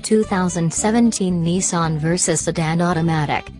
2017 Nissan Versa Sedan Automatic.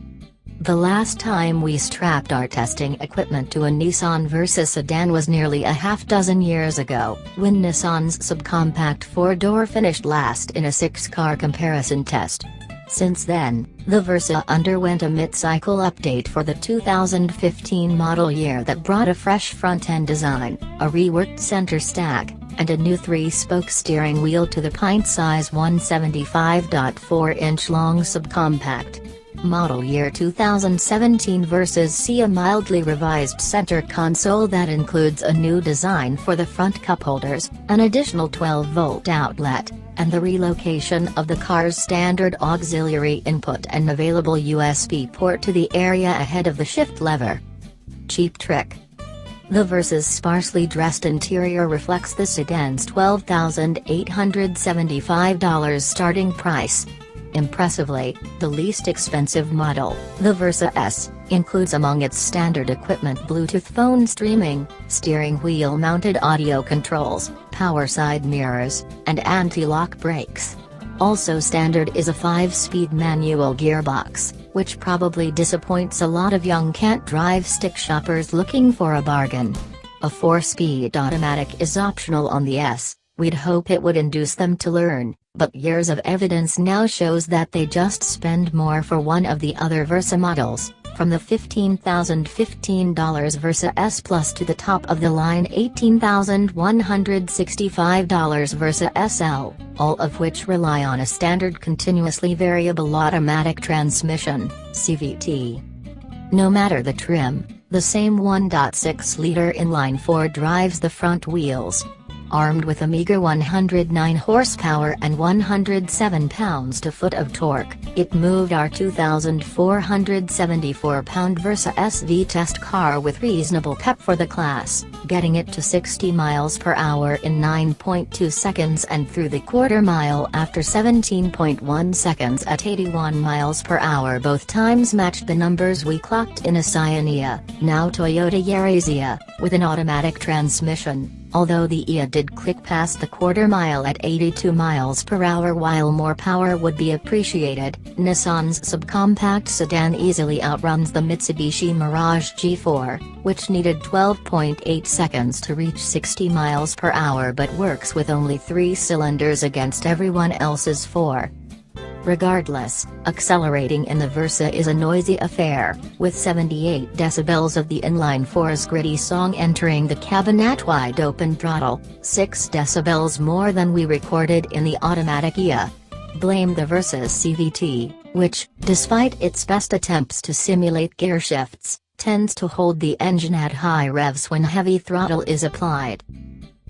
The last time we strapped our testing equipment to a Nissan Versa sedan was nearly a half-dozen years ago, when Nissan's subcompact four-door finished last in a six-car comparison test. Since then, the Versa underwent a mid-cycle update for the 2015 model year that brought a fresh front-end design, a reworked center stack, and a new three-spoke steering wheel to the pint-size 175.4-inch long subcompact. Model year 2017 Versas see a mildly revised center console that includes a new design for the front cup holders, an additional 12-volt outlet, and the relocation of the car's standard auxiliary input and available USB port to the area ahead of the shift lever. Cheap trick. The Versa's sparsely dressed interior reflects the sedan's $12,875 starting price. Impressively, the least expensive model, the Versa S, includes among its standard equipment Bluetooth phone streaming, steering wheel mounted audio controls, power side mirrors, and anti-lock brakes. Also standard is a 5-speed manual gearbox, which probably disappoints a lot of young can't-drive stick shoppers looking for a bargain. A 4-speed automatic is optional on the S. We'd hope it would induce them to learn, but years of evidence now shows that they just spend more for one of the other Versa models, from the $15,015 Versa S Plus to the top-of-the-line $18,165 Versa SL, all of which rely on a standard continuously variable automatic transmission, CVT. No matter the trim, the same 1.6-liter inline-4 drives the front wheels. Armed with a meager 109 horsepower and 107 pounds-to-foot of torque, it moved our 2,474-pound Versa SV test car with reasonable pep for the class, getting it to 60 miles per hour in 9.2 seconds and through the quarter mile after 17.1 seconds at 81 miles per hour. Both times matched the numbers we clocked in a Scania, now Toyota Yaris, with an automatic transmission. Although the IA did click past the quarter mile at 82 miles per hour while more power would be appreciated, Nissan's subcompact sedan easily outruns the Mitsubishi Mirage G4, which needed 12.8 seconds to reach 60 miles per hour but works with only 3 cylinders against everyone else's 4. Regardless, accelerating in the Versa is a noisy affair, with 78 decibels of the inline-4's gritty song entering the cabin at wide-open throttle, 6 decibels more than we recorded in the automatic IA. Blame the Versa's CVT, which, despite its best attempts to simulate gear shifts, tends to hold the engine at high revs when heavy throttle is applied.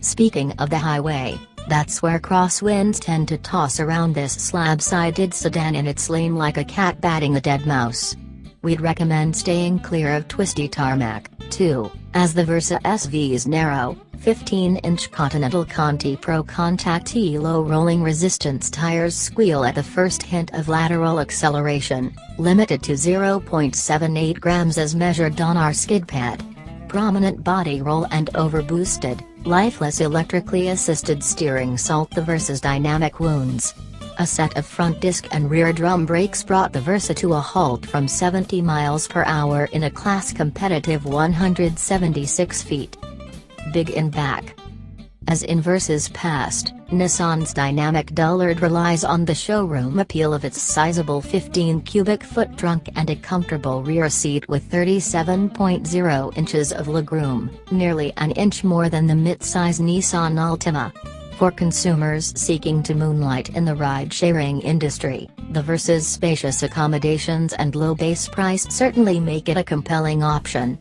Speaking of the highway, that's where crosswinds tend to toss around this slab-sided sedan in its lane like a cat batting a dead mouse. We'd recommend staying clear of twisty tarmac, too, as the Versa SV's narrow, 15-inch Continental Conti Pro Contact T low rolling resistance tires squeal at the first hint of lateral acceleration, limited to 0.78 grams as measured on our skid pad. Prominent body roll and overboosted, lifeless electrically assisted steering salt the Versa's dynamic wounds. A set of front disc and rear drum brakes brought the Versa to a halt from 70 miles per hour in a class-competitive 176 feet. Big in back. As in Versa's past, Nissan's dynamic dullard relies on the showroom appeal of its sizable 15-cubic-foot trunk and a comfortable rear seat with 37.0 inches of legroom, nearly an inch more than the mid-size Nissan Altima. For consumers seeking to moonlight in the ride-sharing industry, the Versa's spacious accommodations and low base price certainly make it a compelling option.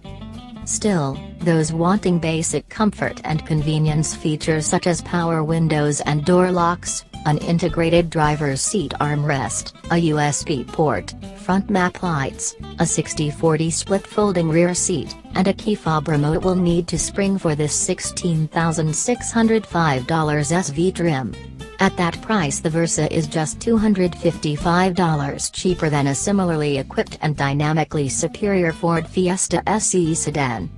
Still, those wanting basic comfort and convenience features such as power windows and door locks, an integrated driver's seat armrest, a USB port, front map lights, a 60/40 split folding rear seat, and a key fob remote will need to spring for this $16,605 SV trim. At that price the Versa is just $255 cheaper than a similarly equipped and dynamically superior Ford Fiesta SE sedan.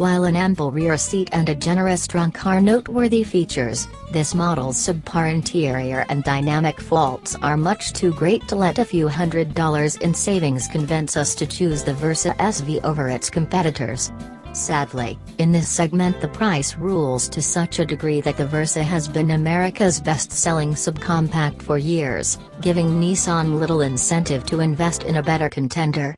While an ample rear seat and a generous trunk are noteworthy features, this model's subpar interior and dynamic faults are much too great to let a few $100s in savings convince us to choose the Versa SV over its competitors. Sadly, in this segment the price rules to such a degree that the Versa has been America's best-selling subcompact for years, giving Nissan little incentive to invest in a better contender.